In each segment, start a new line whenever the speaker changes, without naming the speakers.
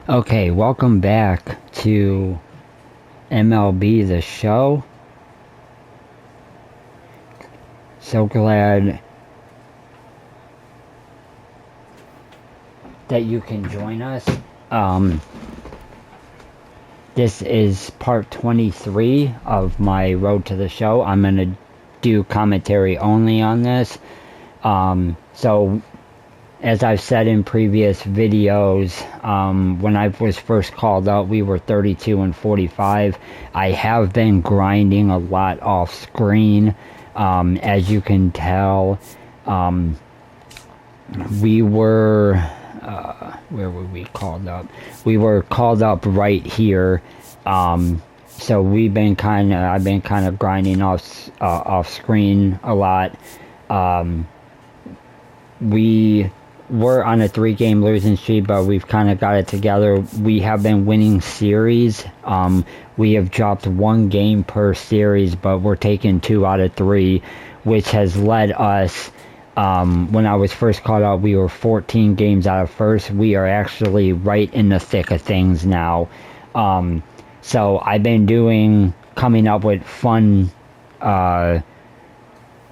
Okay, welcome back to MLB The Show. So glad that you can join us. This is part 23 of my Road to the Show. I'm going to do commentary only on this. So as I've said in previous videos, when I was first called up, we were 32 and 45. I have been grinding a lot off screen. As you can tell, we were, where were we called up? We were called up right here. So I've been kind of grinding off screen a lot. We were on a 3-game losing streak, but we've kind of got it together. We have been winning series. We have dropped 1 game per series, but we're taking 2 out of 3, which has led us, when I was first called up, we were 14 games out of first. We are actually right in the thick of things now. So I've been coming up with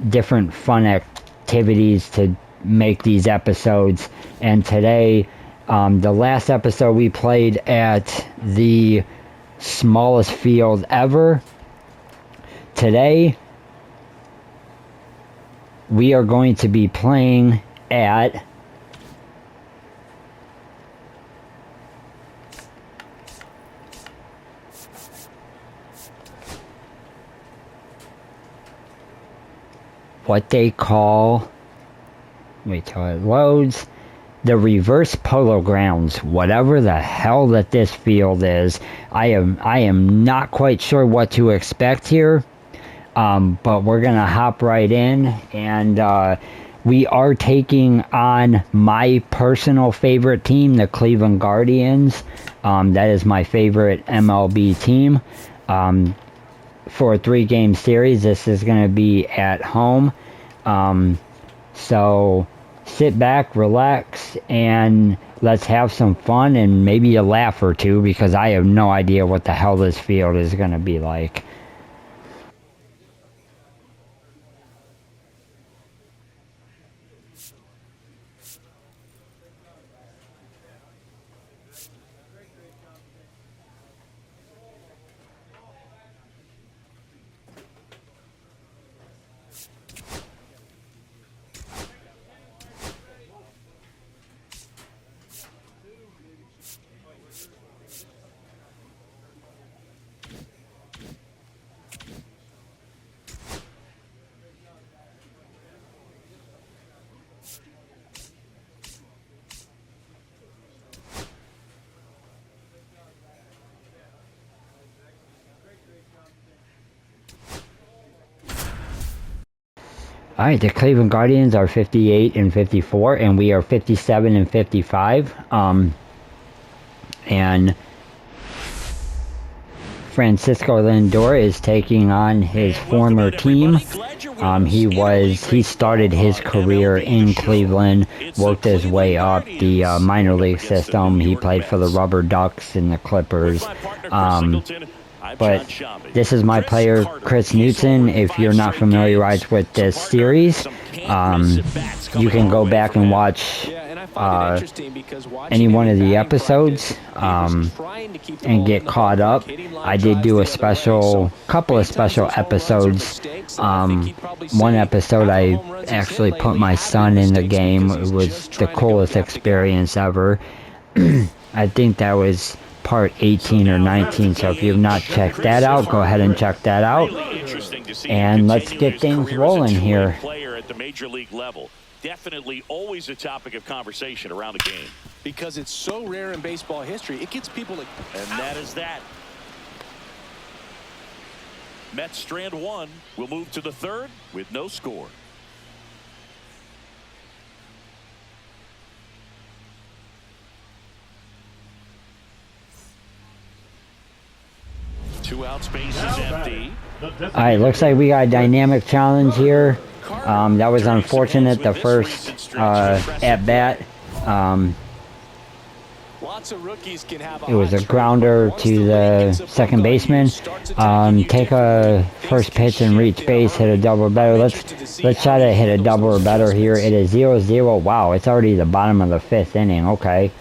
different fun activities to make these episodes. And today, the last episode we played at the smallest field ever. Today we are going to be playing at what they call, wait till it loads, the reverse polo grounds, whatever the hell that this field is. I am not quite sure what to expect here, but we're gonna hop right in, and we are taking on my personal favorite team, the Cleveland Guardians. That is my favorite MLB team. For a 3-game series, this is going to be at home. So sit back, relax, and let's have some fun and maybe a laugh or two, because I have no idea what the hell this field is going to be like. Alright, the Cleveland Guardians are 58 and 54, and we are 57 and 55. And Francisco Lindor is taking on his former team. He started his career in Cleveland, worked his way up the minor league system. He played for the Rubber Ducks and the Clippers. But this is my player, Chris Newton. If you're not familiarized with this series, you can go back and watch any one of the episodes and get caught up. I did do couple of special episodes. One episode I actually put my son in the game. It was the coolest experience ever. I think that was part 18 or 19, so if you've not checked that out, go ahead and check that out. And let's get things rolling here.
At the major league level. Definitely always a topic of conversation around the game.
Because it's so rare in baseball history, it gets people to...
And that is that. Mets strand 1 will move to the 3rd with no score. Two out, space is empty.
Alright, looks like we got a dynamic challenge here. That was unfortunate, the first at-bat.
Lots of rookies can have
It was a grounder to the second baseman. Take a first pitch and reach base, hit a double or better. Let's try to hit a double or better here. It is 0-0. Wow, it's already the bottom of the 5th inning. Okay.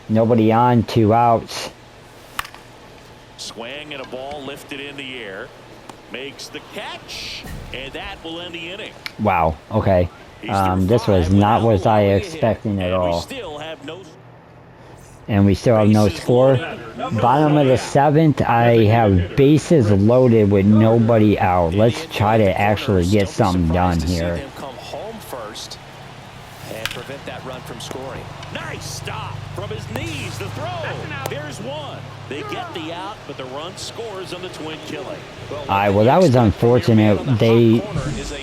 Nobody on, 2 outs.
Swing and a ball lifted in the air. Makes the catch, and that will end the inning.
Wow, okay. This was not what I expecting at all. And we still have no score. Bottom of the 7th, I have bases loaded with nobody out. Let's try to actually get something done here.
Come home first and prevent that run from scoring.
Nice stop from his knees. The throw. There's one. They get the out, but the run scores on the twin killing.
Alright, well that was unfortunate.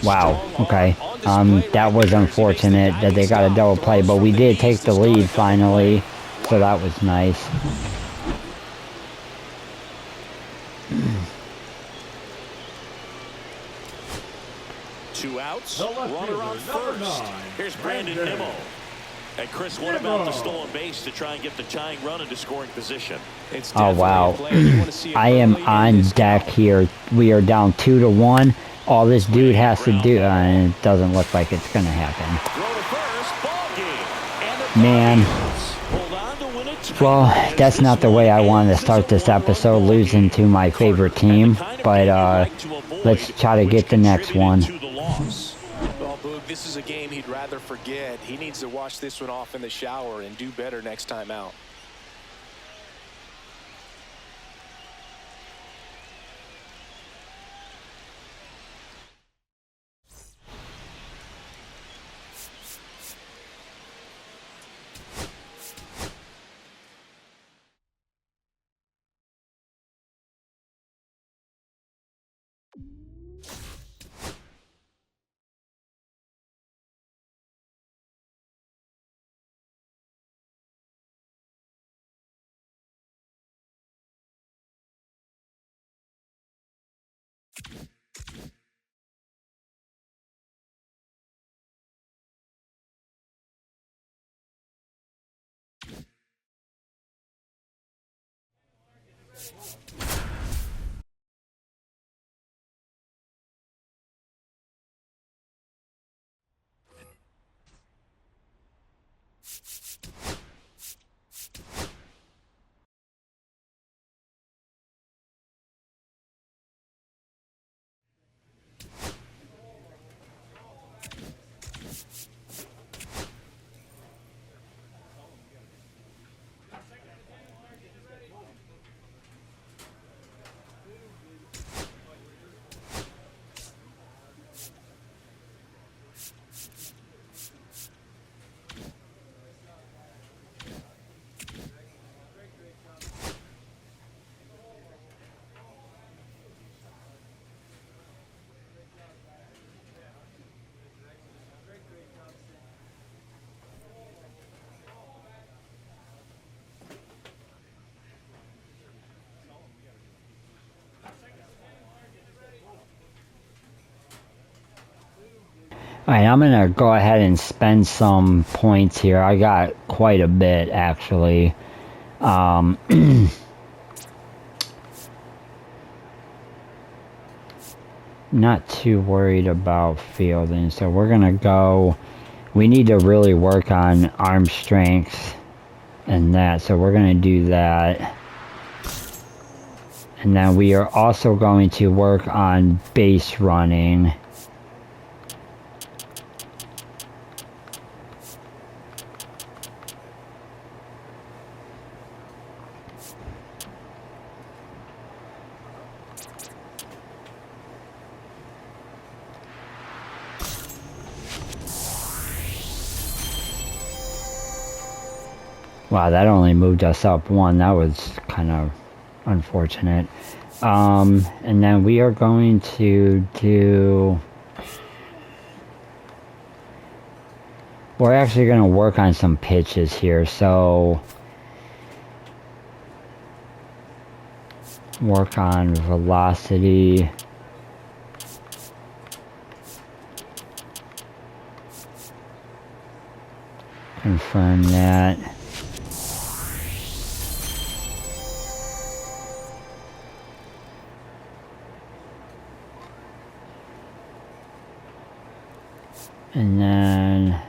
Wow, okay. That was unfortunate that they got a double play, but we did take the lead finally. So that was nice.
Two outs. Runner on first. Here's Brandon Nimmo. And Chris, what about the stolen base to try and get the tying run into scoring position?
Oh wow. I am on deck here. We are down 2-1. All this dude has to do, and it doesn't look like it's gonna happen. Man. Well, that's not the way I wanted to start this episode, losing to my favorite team. But let's try to get the next one.
Well, Boog, this is a game he'd rather forget. He needs to wash this one off in the shower and do better next time out.
Alright, I'm gonna go ahead and spend some points here. I got quite a bit, actually. Not too worried about fielding, so we're gonna go. We need to really work on arm strength and that, so we're gonna do that. And then we are also going to work on base running. Wow, that only moved us up 1. That was kind of unfortunate. And then we are going to do... We're actually going to work on some pitches here, so... Work on velocity. Confirm that. And then...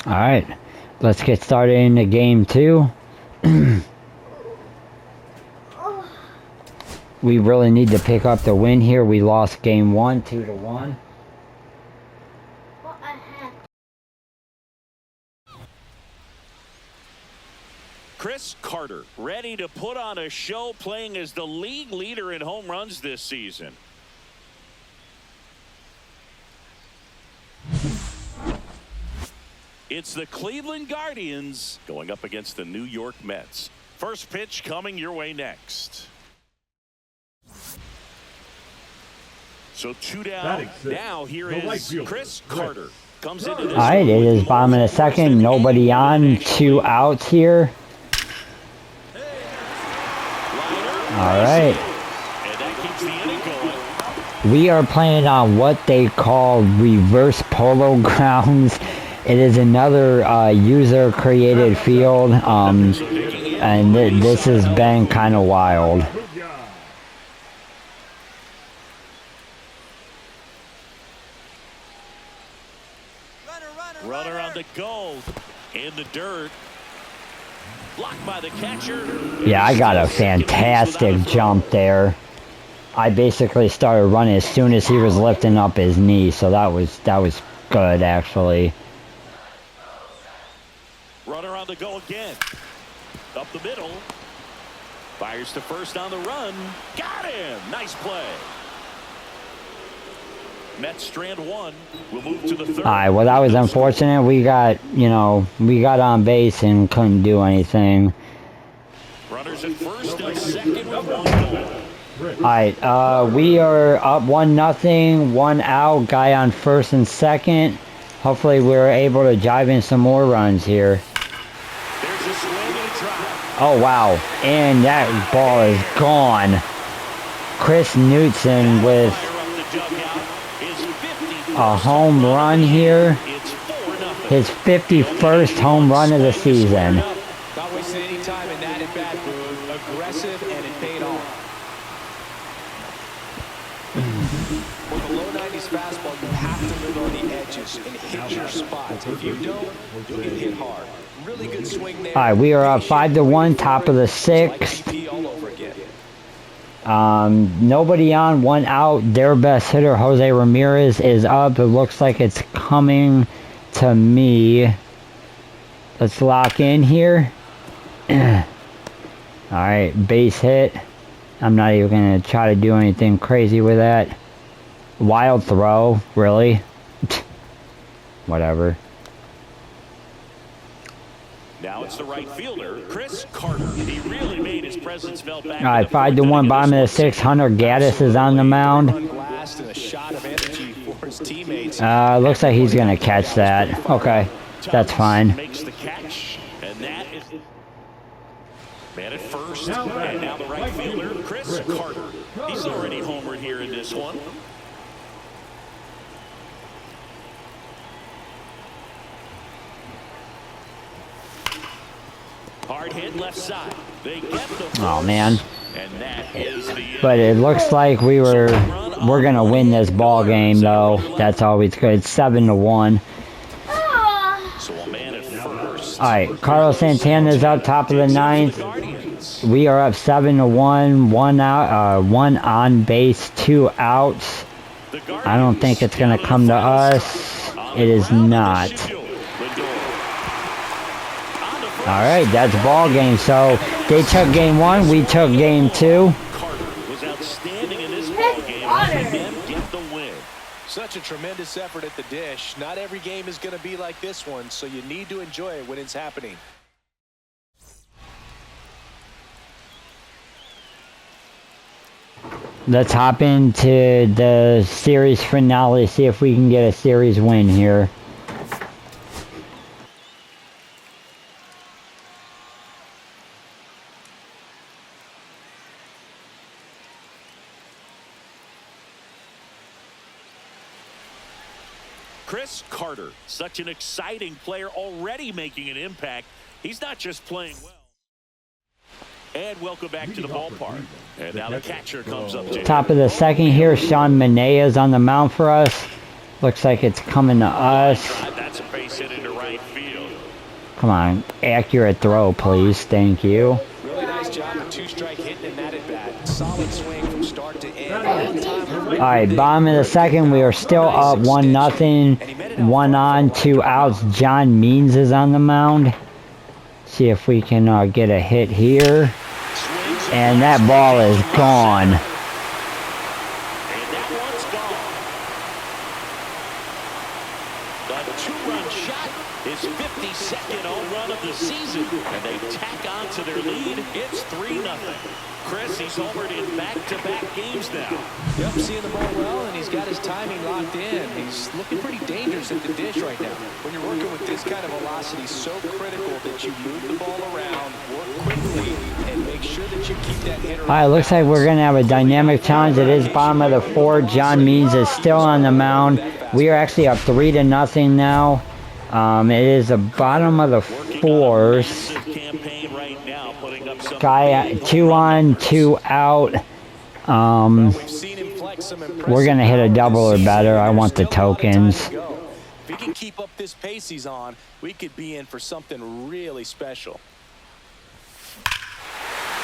Alright, let's get started in the game 2. We really need to pick up the win here. We lost game 1, 2-1.
Chris Carter, ready to put on a show, playing as the league leader in home runs this season. It's the Cleveland Guardians going up against the New York Mets. First pitch coming your way next. So 2 down. Now here is Chris Carter. Comes into this.
Alright, it is bottom of the second. Nobody on. 2 outs here. Alright.
And that keeps the inning going.
We are playing on what they call reverse polo grounds. It is another user-created field, and this has been kind of wild.
Runner on the goal in the dirt. Blocked by the catcher.
Yeah, I got a fantastic jump there. I basically started running as soon as he was lifting up his knee, so that was good actually.
Runner on the go again. Up the middle. Fires to first on the run. Got him. Nice play. Mets strand 1. We'll move to the third.
Alright, well that was unfortunate. We got on base and couldn't do anything.
Runners at first and second with 1 goal.
Alright, we are up 1-0, 1 out, guy on first and second. Hopefully we're able to jive in some more runs here.
There's a swing and a drive.
Oh wow, and that ball is gone. Chris Newton with a home run here. His 51st home run of the season.
Not wasting any time in that at bat, Boog. Aggressive, and it paid off. With a low 90s fastball, you have to live on the edges and hit your spots. If you don't, you'll get hit hard. Really good swing there.
All right, we are up 5-1, top of the 6th.
All over again.
Nobody on, 1 out. Their best hitter, Jose Ramirez, is up. It looks like it's coming to me. Let's lock in here. Alright, base hit. I'm not even going to try to do anything crazy with that. Wild throw, really? Whatever.
Now it's the right fielder, Chris Carter. He really made his presence felt back.
Alright, 5-1, bottom of the 6th. Hunter Gaddis is on the mound. Looks like he's going to catch that. Okay, that's fine.
Makes the catch, and that is man at first, and now the right fielder, Chris Carter. He's already homered here in this one. Hard hit left side. They get the
oh man.
And that is the
but it looks like we're gonna win this ball game though. That's always good. 7-1.
So a man at first.
Alright, Carlos Santana's up top of the 9th. We are up 7-1, 1 out, 1 on base, 2 outs. I don't think it's gonna come to us. It is not. Alright, that's ball game. So They took game 1, we took game 2.
Carter was outstanding in this ball game. And get the win.
Such a tremendous effort at the dish. Not every game is going to be like this one, so you need to enjoy it when it's happening.
Let's hop into the series finale, see if we can get a series win here.
Chris Carter, such an exciting player, already making an impact. He's not just playing well. And welcome back to the ballpark. And now the catcher comes up to
Top of the second here, Sean Manea's on the mound for us. Looks like it's coming to us.
That's a base hit into right field.
Come on, accurate throw, please. Thank you.
Really nice job of two-strike hitting in that at-bat. Solid swing from start to end.
All right, bottom of the second, we are still up 1-0. 1 on, 2 outs. John Means is on the mound. See if we can get a hit here. And that ball is gone.
And that one's gone. The two-run shot is 52nd home run of the season. And they tack on to their lead. It's 3-0. Chris, he's homered in back-to-back games now.
Yep, seeing the ball well, and he's got his timing locked in. He's looking pretty dangerous at the dish right now. When you're working with this kind of velocity, so critical that you move the ball around, work quickly, and make sure that you keep that hitter.
All right, looks like we're going to have a dynamic challenge. It is bottom of the 4th. John Means is still on the mound. We are actually up 3-0 now. It is the bottom of the 4th. Guy, 2 on, 2 out. We're going to hit a double or better. I want the tokens.
If he can keep up this pace he's on, we could be in for something really special.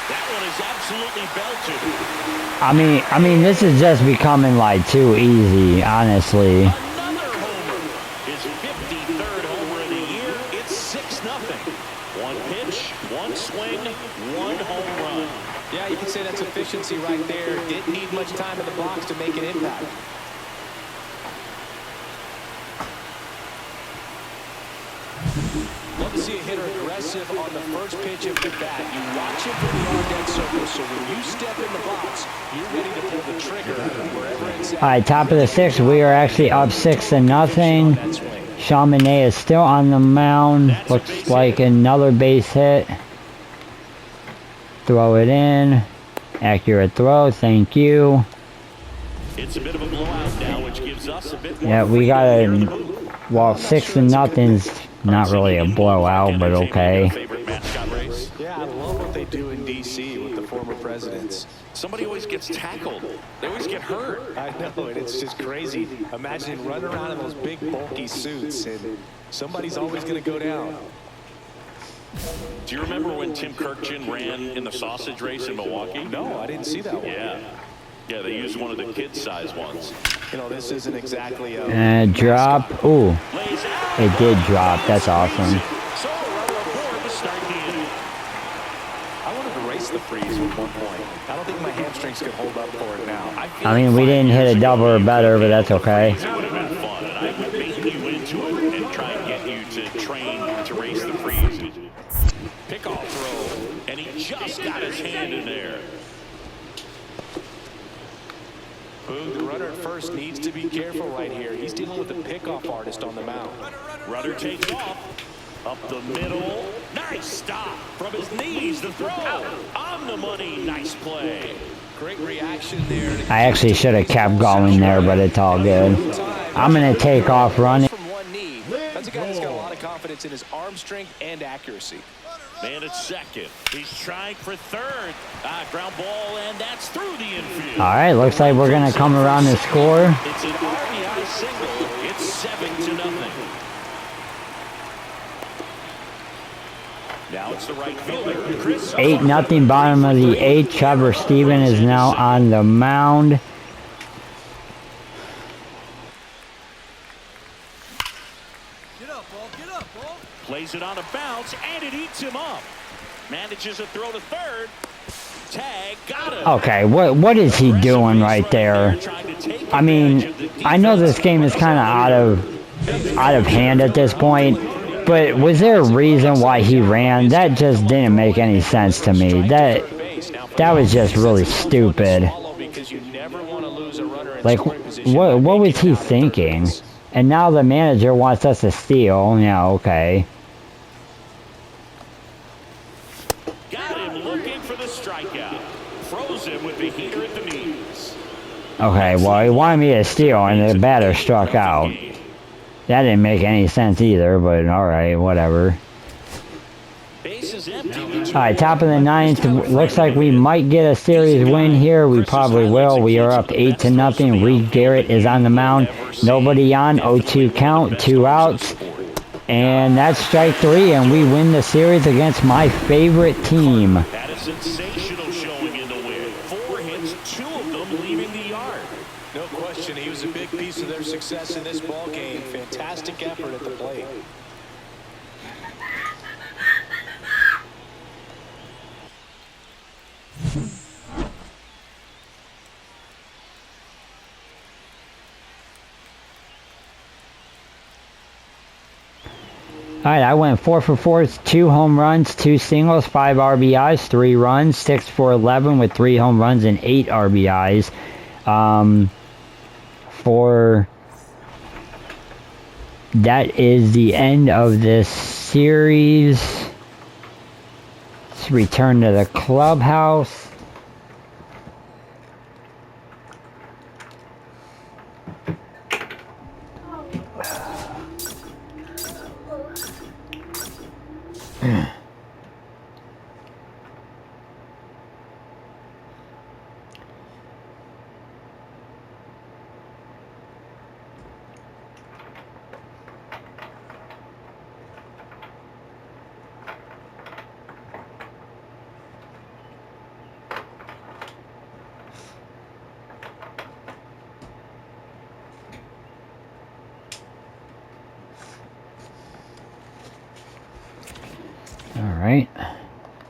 That one is absolutely belted.
I mean, this is just becoming like too easy, honestly.
Another homer. His 53rd homer of the year. It's 6-0. One pitch, one swing, one home run.
Yeah, you can say that's efficiency right there. Didn't need much time in the box to make an impact. Love to see a hitter aggressive on the first pitch of the bat. You watch him from the on-deck circle, so when you step in the box, you're ready to pull the trigger wherever it's at.
All right, top of the 6th. We are actually up 6-0. Sean Manaea is still on the mound. Looks like another base hit. Throw it in. Accurate throw. Thank you.
It's a bit of a blowout now, which gives us a bit more.
Yeah, we got a... Well, 6-0's not really a blowout, but okay.
Yeah, I love what they do in D.C. with the former presidents.
Somebody always gets tackled. They always get hurt.
I know, and it's just crazy. Imagine running around in those big, bulky suits, and somebody's always going to go down.
Do you remember when Tim Kirkjian ran in the sausage race in Milwaukee?
No, I didn't see that one.
Yeah, they used one of the kid-sized ones.
You know, this isn't exactly a...
Drop. Ooh. It did drop. That's awesome.
So, runner aboard to start the inning.
I wanted to race the freeze at one point. I don't think my hamstrings could hold up for it now.
I mean, we didn't hit a double or better, but that's okay.
It would have been fun, and I would bait you into it and try and get you to train to race the freeze. Pickoff throw, and he just got his hand in there.
Boog, the runner at first needs to be careful right here. He's dealing with a pickoff artist on the mound.
Runner takes off. Up the middle. Nice stop from his knees. The throw on the money. Nice play.
Great reaction there.
I actually should have kept going there, but it's all good. I'm going to take off running.
From one knee. That's a guy that's got a lot of confidence in his arm strength and accuracy.
Man at second. He's trying for third. Ground ball, and that's through the infield.
All right, looks like we're going to come around and score.
It's an RBI single. It's 7-0. Now it's the right fielder, Chris.
8-0, bottom of the 8th. Trevor Stephen is now on the mound.
Plays it on a bounce, and it eats him up. Manages a throw to third. Tag, got him.
Okay, what is he doing right there? I mean, I know this game is kind of out of hand at this point, but was there a reason why he ran? That just didn't make any sense to me. That was just really stupid. Like, what was he thinking? And now the manager wants us to steal. Yeah, okay.
Got him looking for the strikeout. Froze him with the heater at the knees.
Okay, well, he wanted me to steal, and the batter struck out. That didn't make any sense either, but alright, whatever. Alright, top of the ninth. Looks like we might get a series win here. We probably will. We are up 8-0. Reed Garrett is on the mound. Nobody on. 0-2 count. 2 outs. And that's strike 3, and we win the series against my favorite team.
Had a sensational showing in the win. 4 hits, 2 of them leaving the yard.
No question, he was a big piece of their success in this ball game. Fantastic effort at the plate.
Alright, I went 4 for 4, 2 home runs, 2 singles, 5 RBIs, 3 runs, 6 for 11 with 3 home runs and 8 RBIs. That is the end of this series. Let's return to the clubhouse. All right.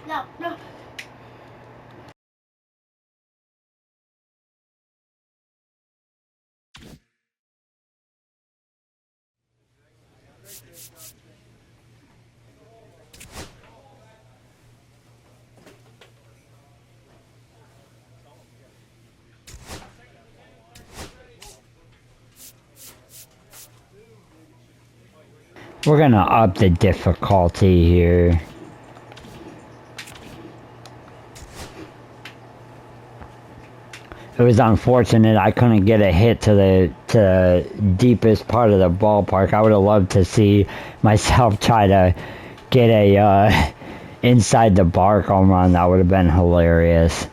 No, no.
We're gonna up the difficulty here. It was unfortunate I couldn't get a hit to the deepest part of the ballpark. I would have loved to see myself try to get a inside the bark home run. That would have been hilarious.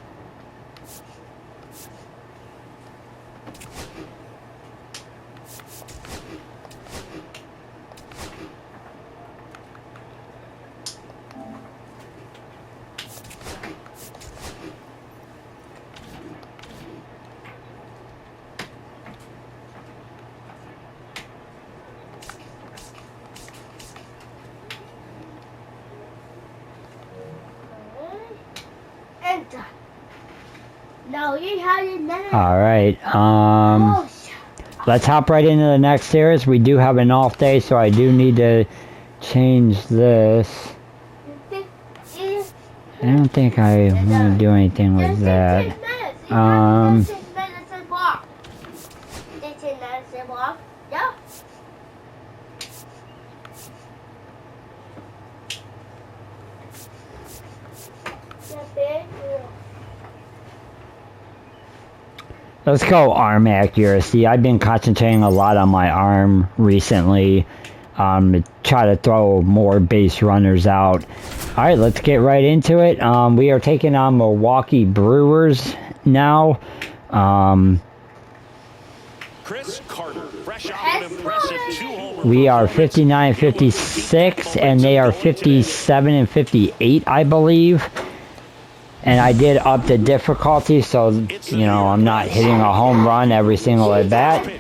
Alright, let's hop right into the next series. We do have an off day, so I do need to change this. I don't think I want to do anything with that. Let's go arm accuracy. I've been concentrating a lot on my arm recently to try to throw more base runners out. Alright, let's get right into it. We are taking on Milwaukee Brewers now.
Chris Carter, fresh out of an impressive 2-homer.
We are 59-56, and they are 57-58, I believe. And I did up the difficulty, so, you know, I'm not hitting a home run every single at bat.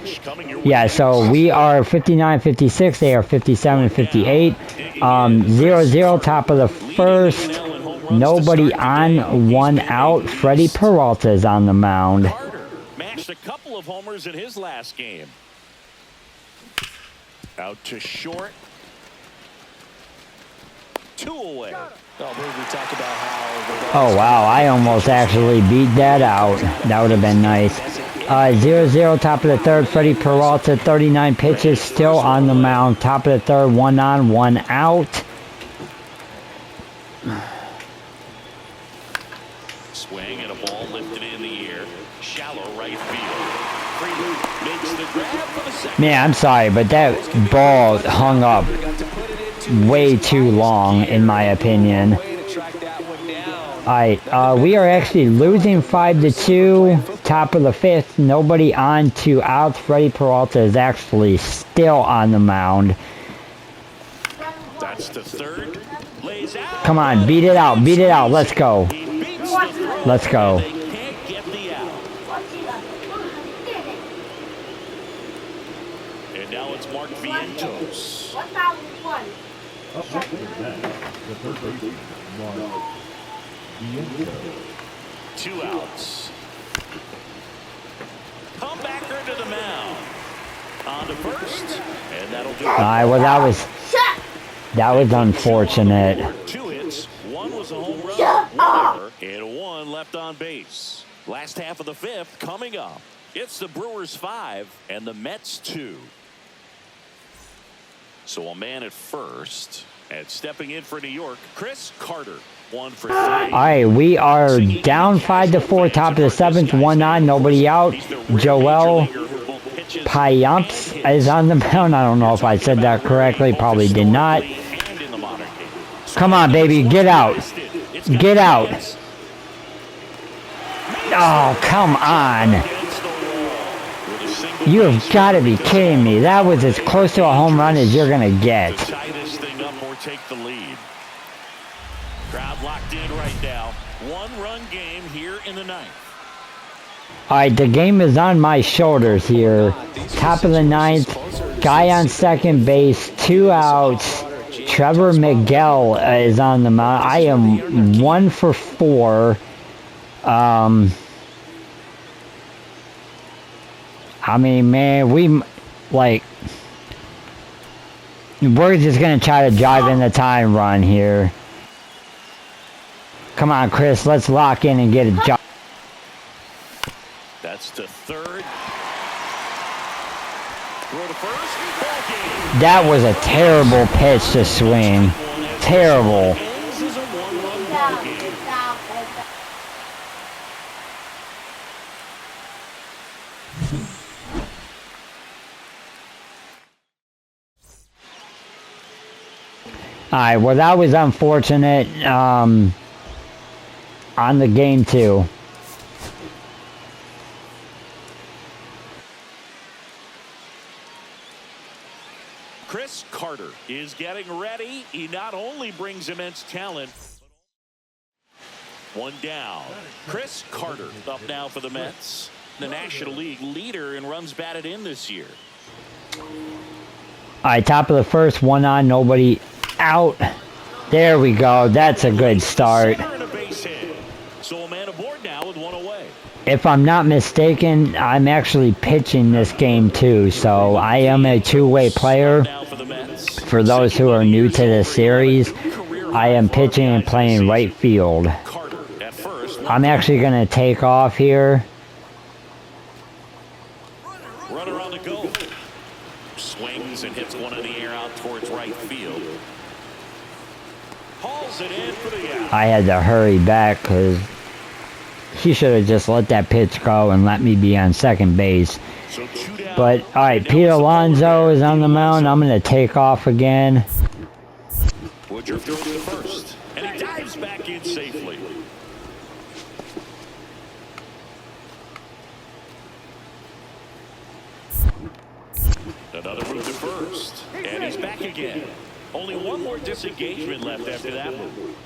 Yeah, so we are 59-56. They are 57-58. 0-0, top of the first. Nobody on, one out. Freddie Peralta is on the mound.
Matched a couple of homers in his last game. Out to short. 2 away.
Oh, wow. I almost actually beat that out. That would have been nice. 0-0, top of the third. Freddie Peralta, 39 pitches, still on the mound. Top of the third, 1 on, 1 out.
Swing and a ball lifted in the air. Shallow right field. Makes the grab for the second.
Man, I'm sorry, but that ball hung up way too long, in my opinion. Alright, we are actually losing 5-2. Top of the fifth, nobody on, 2 outs. Freddie Peralta is actually still on the mound.
That's the third. Lays out.
Come on, beat it out, beat it out. Let's go. Let's go.
They can't get the out. And now it's Mark Vientos. 2 outs. Comebacker to the mound. On to first, and that'll do it.
Alright, well that was unfortunate.
2 hits, 1 was a home run, 1 error, and 1 left on base. Last half of the fifth coming up. It's the Brewers 5 and the Mets 2. So a man at first, and stepping in for New York, Chris Carter. 1 for 3.
Alright, we are down 5-4, top of the seventh, 1 on, nobody out. Joel Payamps is on the mound. I don't know if I said that correctly, probably did not. Come on, baby, get out. Get out. Oh, come on. You have got to be kidding me. That was as close to a home run as you're going to get.
Tie this thing up or take the lead. Crowd locked in right now. 1-run game here in the 9th.
Alright, the game is on my shoulders here. Top of the 9th. Guy on second base. 2 outs. Trevor Miguel is on the mound. I am 1 for 4. I mean, man, we're just going to try to drive in the time run here. Come on, Chris, let's lock in and get a job.
That's the third. Throw to first. Ball game.
That was a terrible pitch to swing. Terrible.
Ends as a 1-run ball game.
Alright, well that was unfortunate on the game too.
Chris Carter is getting ready. He not only brings immense talent. 1 down. Chris Carter up now for the Mets. The National League leader in runs batted in this year.
Alright, top of the first, 1 on, nobody out. There we go. That's a good start.
So a man aboard now with 1 away.
If I'm not mistaken, I'm actually pitching this game too, so I am a 2-way player. For those who are new to this series, I am pitching and playing right field. I'm actually going to take off here.
Runner on the go. Swings and hits one in the air out towards right field. Hauls it in for the out.
I had to hurry back because he should have just let that pitch go and let me be on second base. But, alright, Pete Alonso is on the mound. I'm going to take off again.
Woodruff throws to first, and he dives back in safely. Another move to first, and he's back again. Only one more disengagement left after that move.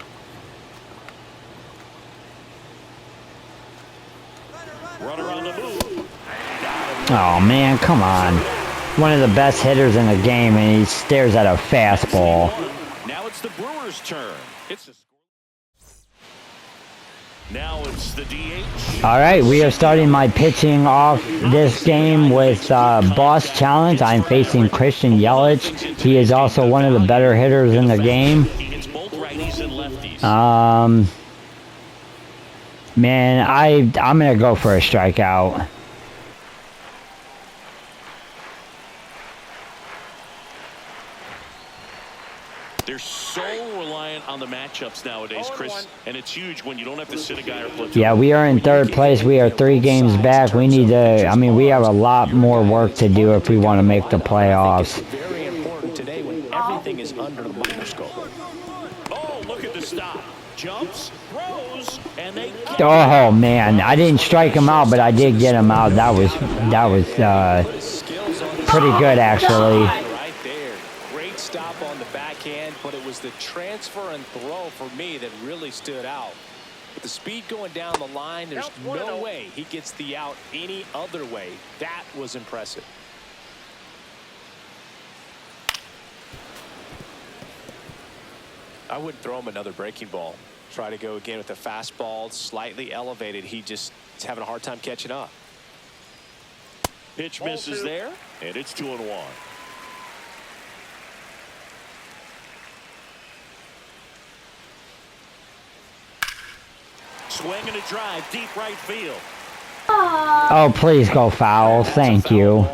Oh, man, come on. One of the best hitters in the game, and he stares at a fastball.
Now it's the Brewers' turn. Now it's the DH.
All right, we are starting my pitching off this game with Boss Challenge. I'm facing Christian Yelich. He is also one of the better hitters in the game.
He hits both righties and lefties.
Man, I'm gonna go for a strikeout.
They're so reliant on the matchups nowadays, Chris, and it's huge when you don't have to sit a guy or platoon.
Yeah, we are in third place. We are 3 games back. We need to, I mean, we have a lot more work to do if we want to make the playoffs.
Very important today when everything is under the microscope.
Oh, look at the stop. Jumps, throws, and they get
Oh, man, I didn't strike him out, but I did get him out. That was pretty good, actually.
Right there. Great stop on the backhand, but it was the transfer and throw for me that really stood out. With the speed going down the line, there's no way he gets the out any other way. That was impressive. I wouldn't throw him another breaking ball. Try to go again with the fastball, slightly elevated. He just is having a hard time catching up.
pitch misses there, and it's 2-1. Swing and a drive, deep right field.
Oh, please go foul. Thank you.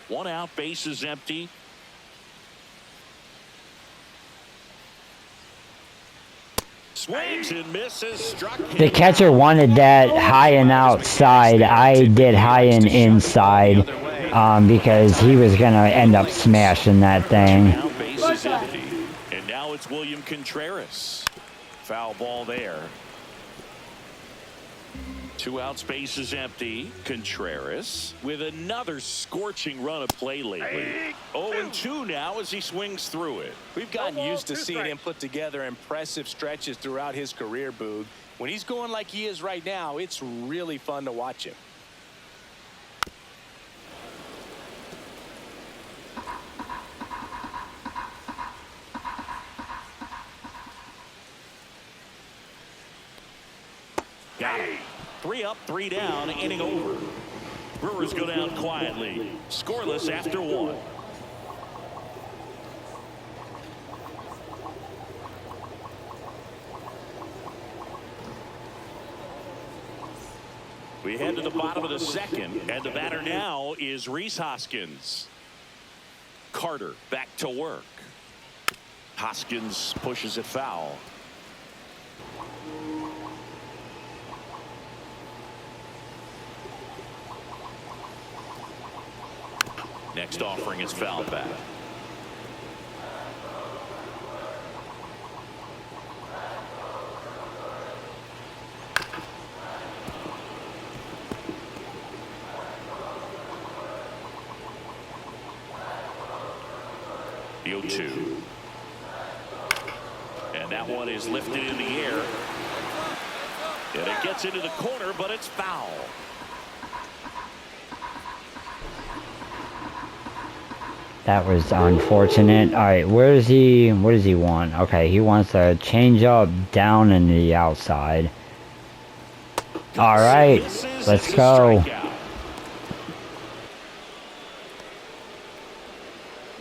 1 out, base is empty. Swings and misses, struck him.
The catcher wanted that high and outside. I did high and inside because he was going to end up smashing that thing.
Now base is empty. And now it's William Contreras. Foul ball there. 2 outs, base is empty. Contreras with another scorching run of play lately. 0-2 now as he swings through it.
We've gotten used to seeing him put together impressive stretches throughout his career, Boog. When he's going like he is right now, it's really fun to watch him.
Got it. 3 up, 3 down, inning over. Brewers go down quietly. Scoreless after 1. We head to the bottom of the second, and the batter now is Rhys Hoskins. Carter back to work. Hoskins pushes it foul. Next offering is fouled back. The 0-2. And that one is lifted in the air. And it gets into the corner, but it's foul.
That was unfortunate. All right, where is he? What does he want? Okay, he wants a change up down in the outside. All right, let's go.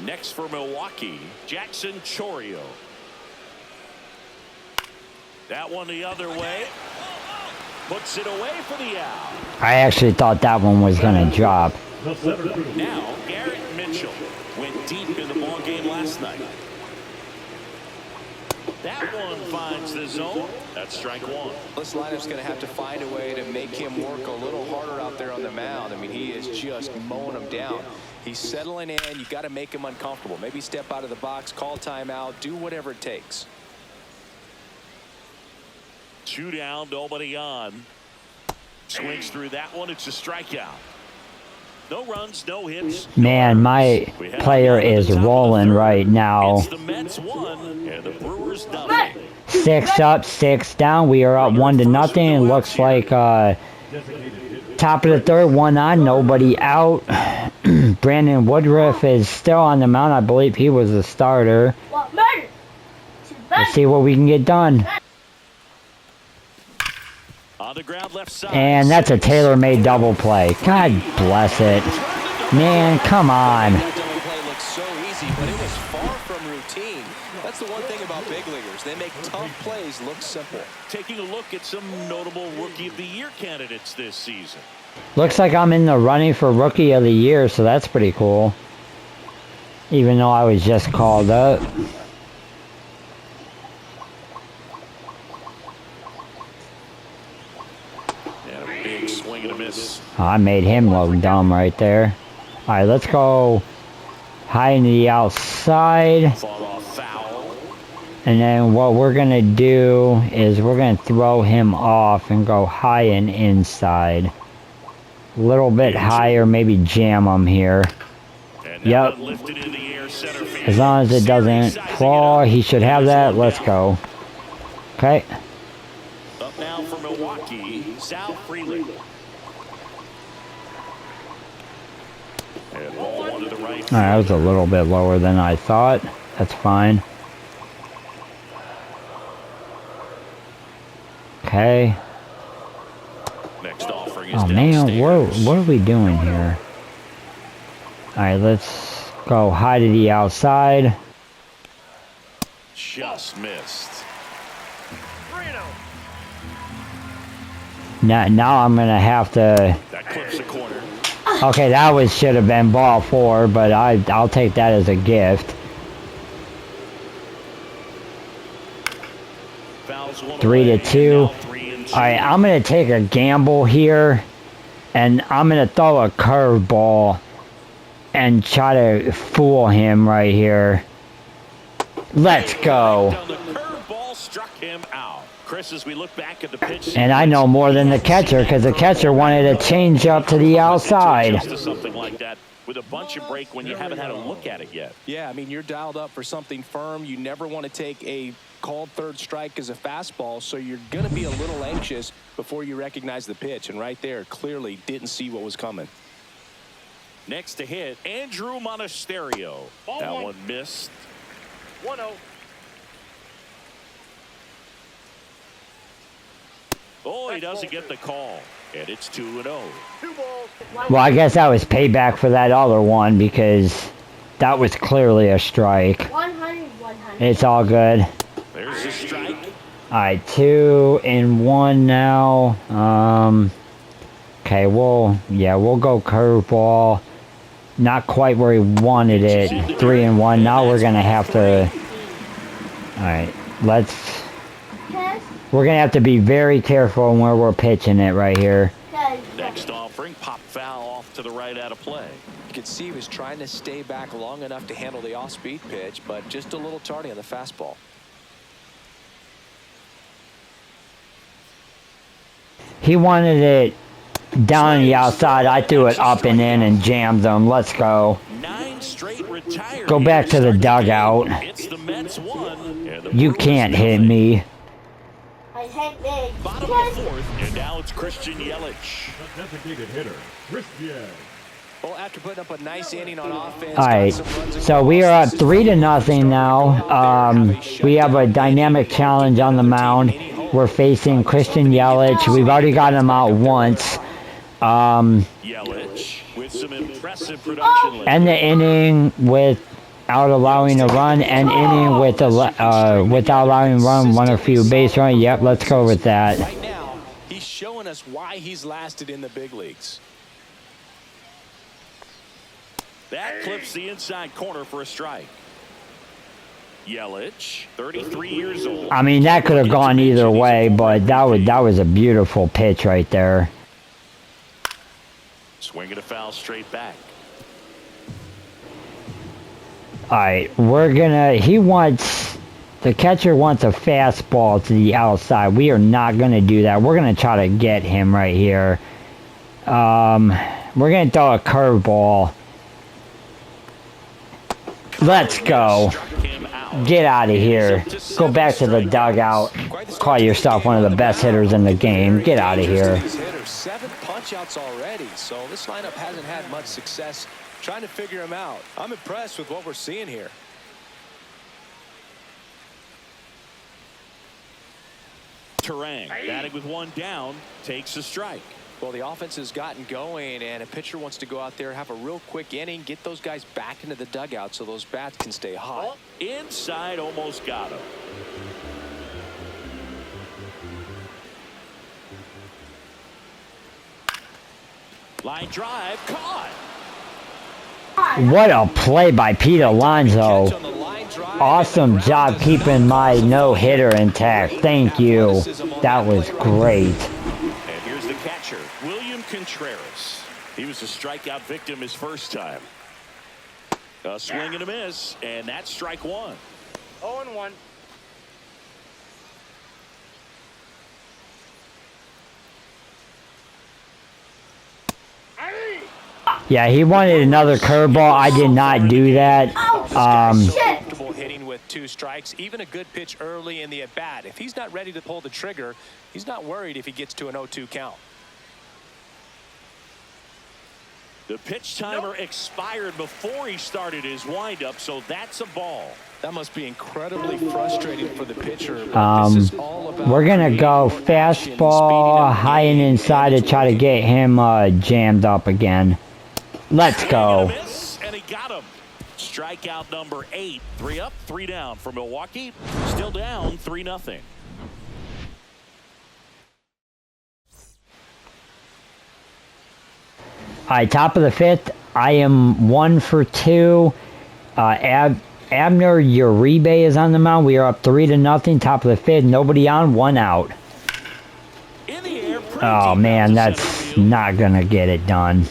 Next for Milwaukee, Jackson Chourio. That one the other way. Puts it away for the out.
I actually thought that one was going to drop.
Now, Garrett Mitchell went deep in the ball game last night. That one finds the zone. That's strike 1.
This lineup's going to have to find a way to make him work a little harder out there on the mound. I mean, he is just mowing him down. He's settling in. You got to make him uncomfortable. Maybe step out of the box, call timeout, do whatever it takes.
2 down, nobody on. Swings through that one. It's a strikeout. No runs, no hits.
Man, my player is rolling right now.
It's the Mets 1 and the Brewers nothing.
6 up, 6 down. We are up 1-0. It looks like Top of the third, 1 on, nobody out. Brandon Woodruff is still on the mound. I believe he was the starter. Let's see what we can get done.
On the ground left side.
And that's a tailor-made double play. God bless it. Man, come on.
That double play looks so easy, but it was far from routine. That's the one thing about big leaguers. They make tough plays look simple.
Taking a look at some notable Rookie of the Year candidates this season.
Looks like I'm in the running for Rookie of the Year, so that's pretty cool. Even though I was just called up.
And a big swing and a miss.
I made him look dumb right there. Alright, let's go high into the outside.
Fought off foul.
And then what we're going to do is we're going to throw him off and go high and inside. A little bit higher, maybe jam him here. Yep. As long as it doesn't fall, he should have that. Let's go. Okay.
Up now for Milwaukee, Sal Freely. And ball one to the right.
Alright, that was a little bit lower than I thought. That's fine. Okay.
Next offering is
Oh man, what are we doing here? Alright, let's go high to the outside.
Just missed.
Now I'm gonna have to.
That clips the corner.
Okay, that should have been ball 4, but I'll take that as a gift. 3-2. Alright, I'm gonna take a gamble here, and I'm gonna throw a curveball and try to fool him right here. Let's go.
Chris, as we look back at the pitch,
And I know more than the catcher, because the catcher wanted a change up to the outside.
something like that with a bunch of break when you haven't had a look at it yet.
Yeah, I mean, you're dialed up for something firm. You never want to take a called third strike as a fastball, so you're going to be a little anxious before you recognize the pitch. And right there, clearly didn't see what was coming.
Next to hit, Andrew Monasterio. That one missed. 1-0. Oh, he doesn't get the call. And it's 2-0.
Well, I guess that was payback for that other one, because that was clearly a strike.
100.
It's all good.
There's a strike.
Alright, 2-1 now. Okay, we'll go curveball. Not quite where he wanted it. 3-1. Now we're gonna have to. Alright, we're gonna have to be very careful in where we're pitching it right here.
Next offering, pop foul off to the right out of play.
You could see he was trying to stay back long enough to handle the off-speed pitch, but just a little tardy on the fastball.
He wanted it down the outside. I threw it up and in and jammed them. Let's go.
9 straight retired.
Go back to the dugout.
It's the Mets 1.
You can't hit me.
Bottom of the 4th, and now it's Christian Yelich.
Designated hitter, Christian.
Well, after putting up a nice inning on offense.
Alright, so we are up 3-0 now. We have a dynamic challenge on the mound. We're facing Christian Yelich. We've already got him out once.
Yelich with some impressive production.
End the inning without allowing a run. End inning without allowing a run. Won a few base runs. Yep, let's go with that.
Right now, he's showing us why he's lasted in the big leagues.
That clips the inside corner for a strike. Yelich, 33 years old.
I mean, that could have gone either way, but that was a beautiful pitch right there.
Swinging a foul straight back.
Alright, the catcher wants a fastball to the outside. We are not going to do that. We're going to try to get him right here. We're going to throw a curveball. Let's go. Get out of here. Go back to the dugout. Call yourself one of the best hitters in the game. Get out of here.
7 punches punch-outs already, so this lineup hasn't had much success trying to figure him out. I'm impressed with what we're seeing here.
Terang batting with one down, takes a strike.
Well, the offense has gotten going, and a pitcher wants to go out there, have a real quick inning, get those guys back into the dugout so those bats can stay hot.
Inside, almost got him. Line drive, caught.
What a play by Pete Alonso. Awesome job keeping my no-hitter intact. Thank you. That was great.
And here's the catcher, William Contreras. He was a strikeout victim his first time. A swing and a miss, and that's strike one.
0-1.
Yeah, he wanted another curveball. I did not do that.
Comfortable hitting with 2 strikes, even a good pitch early in the at-bat. If he's not ready to pull the trigger, he's not worried if he gets to an 0-2 count.
The pitch timer expired before he started his windup, so that's a ball.
That must be incredibly frustrating for the pitcher. This is all about
we're going to go fastball high and inside to try to get him jammed up again. Let's go.
And he got him. Strikeout number 8. 3 up, 3 down for Milwaukee. Still down 3-0.
All right, top of the 5th. I am 1 for 2. Abner Uribe is on the mound. We are up 3-0. Top of the 5th. Nobody on. 1 out.
In the air,
Oh man, that's not gonna get it done.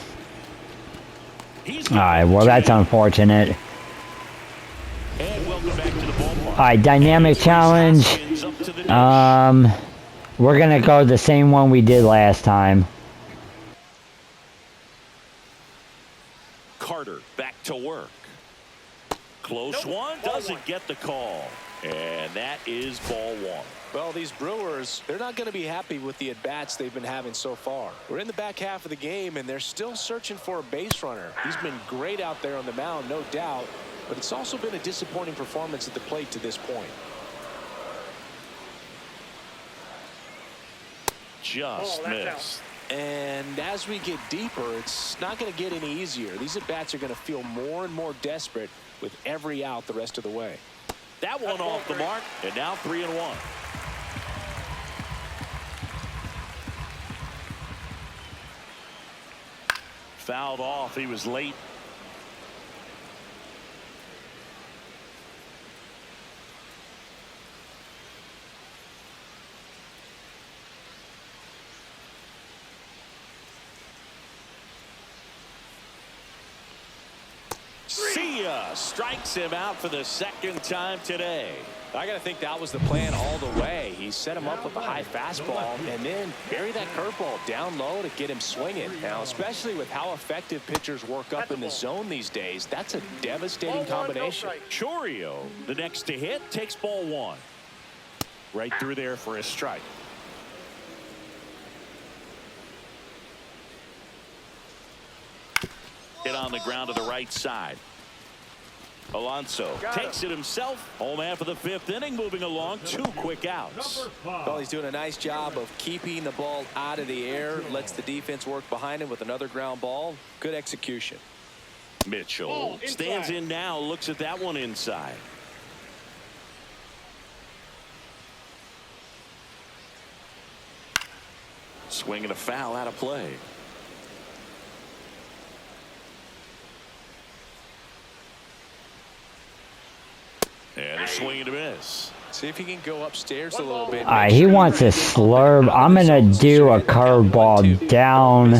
All right, well that's unfortunate.
And welcome back to the ballpark.
All right, dynamic challenge. We're gonna go the same one we did last time.
Carter back to work. Close one, doesn't get the call. And that is ball 1.
Well, these Brewers, they're not going to be happy with the at-bats they've been having so far. We're in the back half of the game, and they're still searching for a base runner. He's been great out there on the mound, no doubt, but it's also been a disappointing performance at the plate to this point.
Just missed.
And as we get deeper, it's not going to get any easier. These at-bats are going to feel more and more desperate with every out the rest of the way.
That one off the mark, and now 3-1. Fouled off. He was late. Strikes him out for the 2nd time today.
I got to think that was the plan all the way. He set him up with a high fastball and then bury that curveball down low to get him swinging. Now, especially with how effective pitchers work up in the zone these days, that's a devastating combination.
Chourio, the next to hit, takes ball 1. Right through there for a strike. Hit on the ground to the right side. Alonso takes it himself. Home half of the 5th inning, moving along. 2 quick outs.
Well, he's doing a nice job of keeping the ball out of the air. Lets the defense work behind him with another ground ball. Good execution.
Mitchell stands in now. Looks at that one inside. Swing and a foul out of play. And a swing and a miss.
See if he can go upstairs a little bit.
He wants a slurve. I'm going to do a curveball down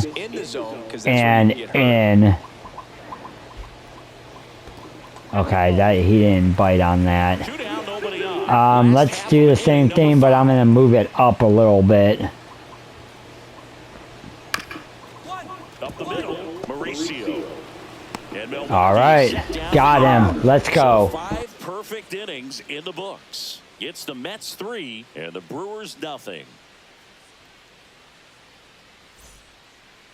and in. Okay, he didn't bite on that. Let's do the same thing, but I'm going to move it up a little bit.
Up the middle, Mauricio.
All right, got him. Let's go.
5 perfect innings in the books. It's the Mets 3 and the Brewers nothing.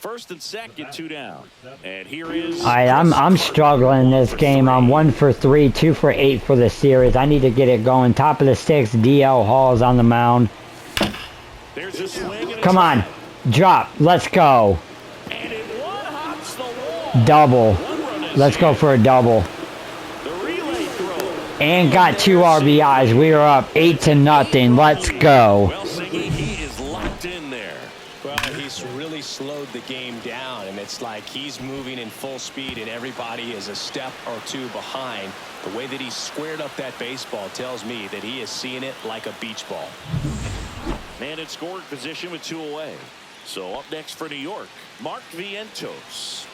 First and second, 2 down. And here is...
I'm struggling this game. I'm 1 for 3, 2 for 8 for the series. I need to get it going. Top of the 6th, DL Hall's on the mound.
There's a swing and
Come on. Drop. Let's go.
And it one-hops the wall.
Double. Let's go for a double.
The relay throw.
And got 2 RBIs. We are up 8-0. Let's go.
Well, Siggy, he is locked in there.
Well, he's really slowed the game down, and it's like he's moving in full speed, and everybody is a step or 2 behind. The way that he squared up that baseball tells me that he is seeing it like a beach ball.
Man in scoring position with 2 away. So up next for New York, Mark Vientos.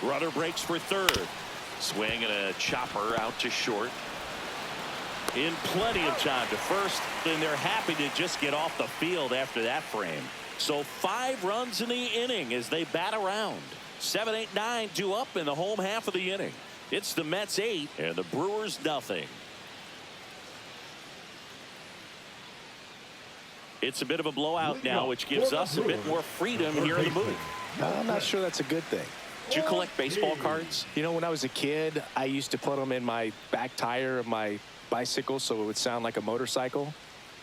Runner breaks for third. Swing and a chopper out to short. In plenty of time to first, and they're happy to just get off the field after that frame. So 5 runs in the inning as they bat around. 7, 8, 9 due up in the home half of the inning. It's the Mets 8 and the Brewers nothing. It's a bit of a blowout now, which gives us a bit more freedom here in the booth.
I'm not sure that's a good thing.
Do you collect baseball cards?
You know, when I was a kid, I used to put them in my back tire of my bicycle so it would sound like a motorcycle.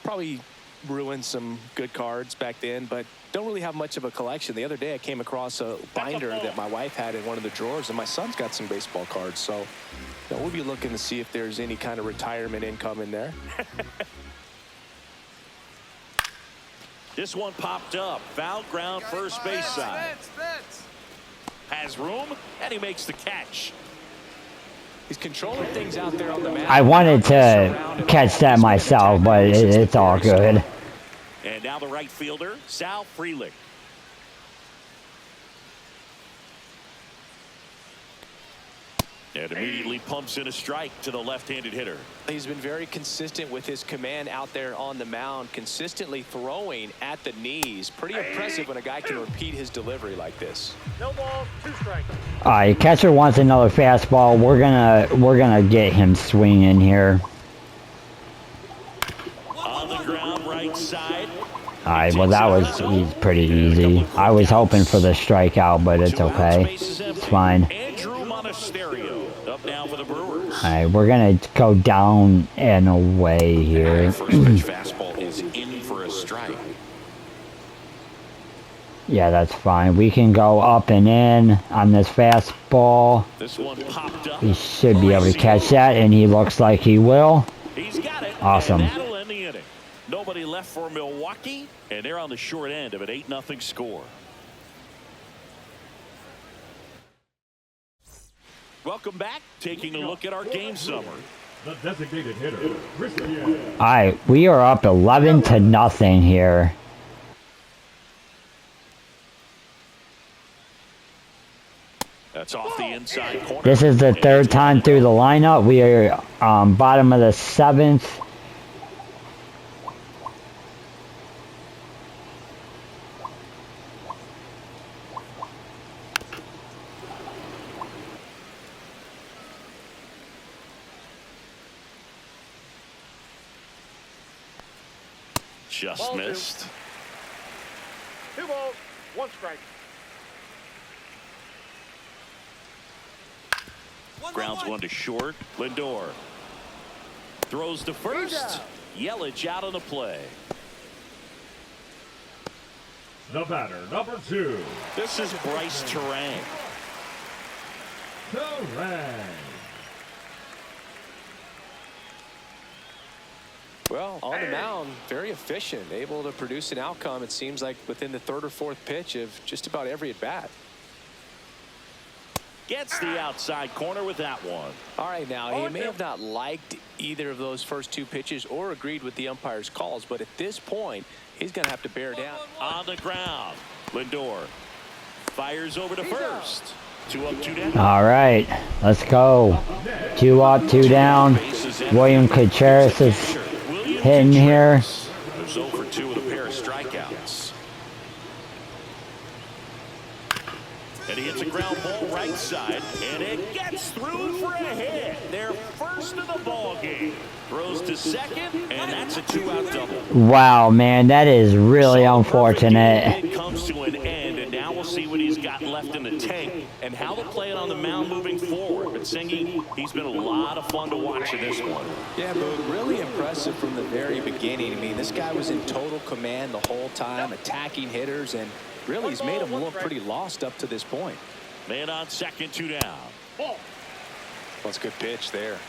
Probably ruined some good cards back then, but don't really have much of a collection. The other day I came across a binder that my wife had in one of the drawers, and my son's got some baseball cards. So you know, we'll be looking to see if there's any kind of retirement income in there.
This one popped up. Foul ground, first base side. Has room, and he makes the catch.
He's controlling things out there on the mound.
I wanted to catch that myself, but it's all good.
And now the right fielder, Sal Frelick. And immediately pumps in a strike to the left-handed hitter.
He's been very consistent with his command out there on the mound, consistently throwing at the knees. Pretty impressive when a guy can repeat his delivery like this.
No ball, 2 strikes.
All right, catcher wants another fastball. We're gonna get him swinging here.
On the ground, right side.
All right, well that was pretty easy. I was hoping for the strikeout, but it's okay. It's fine.
Andrew Monasterio up now for the Brewers.
All right, we're gonna go down and away here.
First pitch fastball is in for a strike.
Yeah, that's fine. We can go up and in on this fastball.
This one popped up.
He should be able to catch that, and he looks like he will.
He's got it.
Awesome.
And that'll end the inning. Nobody left for Milwaukee, and they're on the short end of an 8-0 score. Welcome back. Taking a look at our game summary.
The designated hitter, Christian.
All right, we are up 11-0 here.
That's off the inside corner.
This is the 3rd time through the lineup. We are bottom of the 7th.
Just missed.
2 balls, 1 strike.
Grounds one to short. Lindor throws to first. Yelich out on the play.
The batter, number 2.
This is Bryce Terang.
Terang.
Well, on the mound, very efficient, able to produce an outcome, it seems like, within the 3rd or 4th pitch of just about every at-bat.
Gets the outside corner with that one.
All right, now, he may have not liked either of those first 2 pitches or agreed with the umpire's calls, but at this point, he's going to have to bear down.
On the ground, Lindor fires over to first. 2 up, 2 down.
All right, let's go. 2 up, 2 down. William Contreras is hitting here.
There's 0 for 2 with a pair of strikeouts. And he hits a ground ball right side, and it gets through for a hit. Their first of the ball game. Throws to second, and that's a 2-out double.
Wow, man, that is really unfortunate.
It comes to an end, and now we'll see what he's got left in the tank and how they'll play it on the mound moving forward. But Singy, he's been a lot of fun to watch in this one.
Yeah, but really impressive from the very beginning. I mean, this guy was in total command the whole time, attacking hitters, and really he's made them look pretty lost up to this point.
Man on second, 2 down.
Well, it's a good pitch there.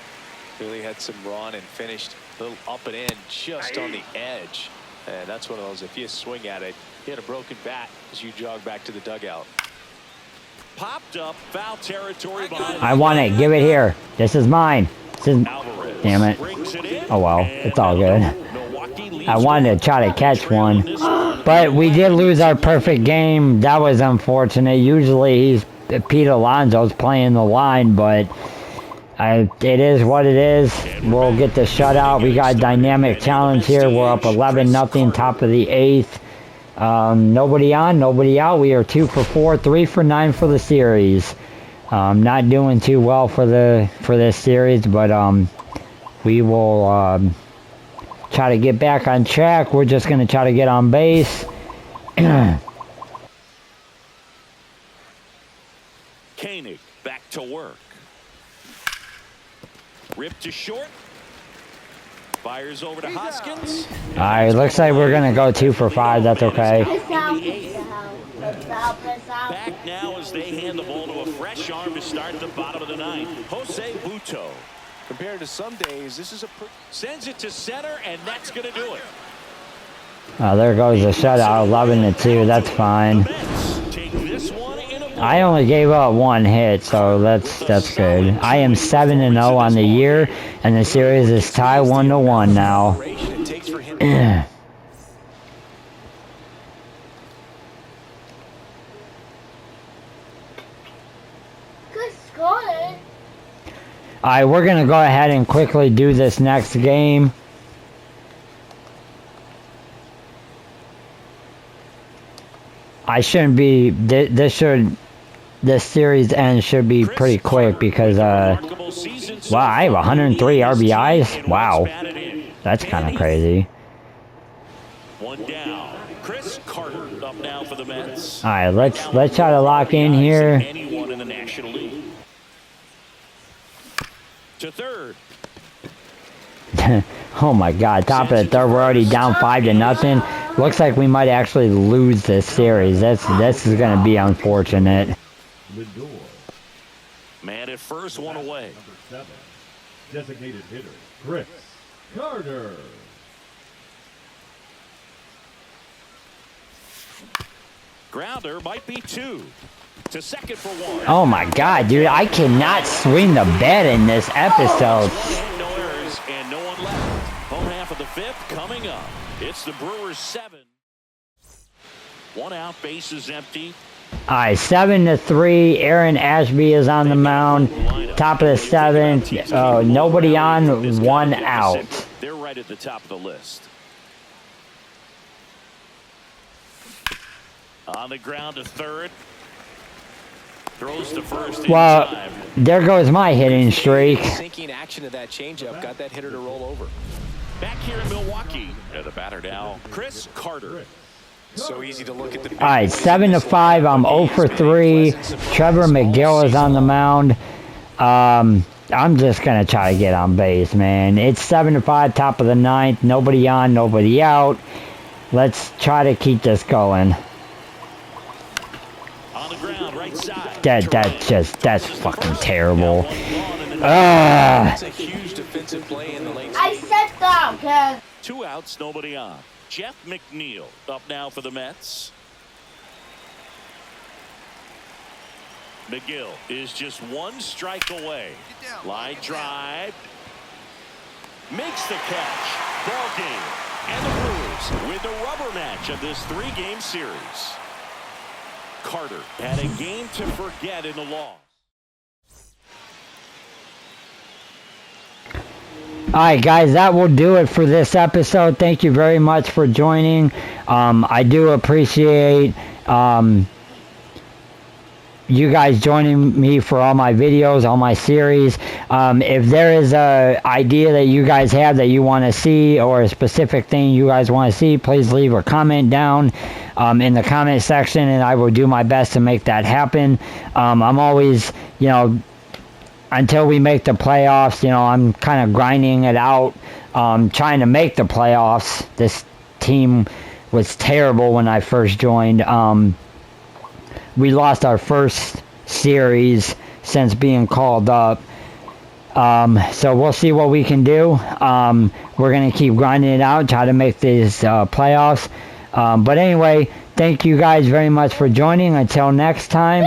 Really had some run and finished a little up and in just on the edge. And that's one of those, if you swing at it, you hit a broken bat as you jog back to the dugout.
Popped up, foul territory behind.
I want it. Give it here. This is mine. This is... Damn it. Oh, well. It's all good. I wanted to try to catch one. But we did lose our perfect game. That was unfortunate. Usually Pete Alonso's playing the line, but... it is what it is. We'll get the shutout. We got a dynamic challenge here. We're up 11-0, top of the 8th. Nobody on, nobody out. We are 2 for 4, 3 for 9 for the series. Not doing too well for this series, but we will try to get back on track. We're just going to try to get on base.
Koenig back to work. Ripped to short. Fires over to Hoskins.
All right, looks like we're going to go 2 for 5. That's okay.
Back now as they hand the ball to a fresh arm to start the bottom of the 9th. Jose Buto.
Compared to some days, this is a...
Sends it to center, and that's going to do it.
There goes the shutout, 11-2. That's fine.
Take this one in a...
I only gave up 1 hit, so that's good. I am 7-0 on the year, and the series is tied 1-1 now.
Good scoring.
Alright, we're gonna go ahead and quickly do this next game. I shouldn't be. This series end should be pretty quick because wow, I have 103 RBIs. Wow, that's kind of crazy.
One down. Chris Carter up now for the Mets.
All right, let's try to lock in here.
Anyone in the National League. To third.
Oh my God, top of the third, we're already down 5-0. Looks like we might actually lose this series. This is gonna be unfortunate.
Man at first, one away.
Number 7, designated hitter, Chris Carter.
Grounder might be 2. To second for 1.
Oh my God, dude, I cannot swing the bat in this episode.
No errors and no one left. Home half of the 5th coming up. It's the Brewers 7. 1 out, bases empty.
All right, 7-3. Aaron Ashby is on the mound. Top of the 7th. Nobody on, 1 out.
They're right at the top of the list. On the ground to third. Throws to first.
Well, there goes my hitting streak.
Sinking action of that changeup got that hitter to roll over.
Back here in Milwaukee. The batter now, Chris Carter.
So easy to look at the...
All right, 7-5. I'm 0 for 3. Trevor McGill is on the mound. I'm just going to try to get on base, man. It's 7-5, top of the 9th. Nobody on, nobody out. Let's try to keep this going.
On the ground, right side.
That's fucking terrible.
That's a huge defensive play in the late...
I said that, Kev.
2 outs, nobody on. Jeff McNeil up now for the Mets. McGill is just 1 strike away. Line drive. Makes the catch. Ball game. And the Brewers win the rubber match of this 3-game series. Carter had a game to forget in the loss.
Alright guys, that will do it for this episode. Thank you very much for joining. I do appreciate you guys joining me for all my videos, all my series. If there is a idea that you guys have that you want to see, or a specific thing you guys want to see, please leave a comment down in the comment section, and I will do my best to make that happen. I'm always, until we make the playoffs, I'm kind of grinding it out, trying to make the playoffs. This team was terrible when I first joined. We lost our first series since being called up. So we'll see what we can do. We're going to keep grinding it out, try to make these playoffs. But anyway, thank you guys very much for joining. Until next time.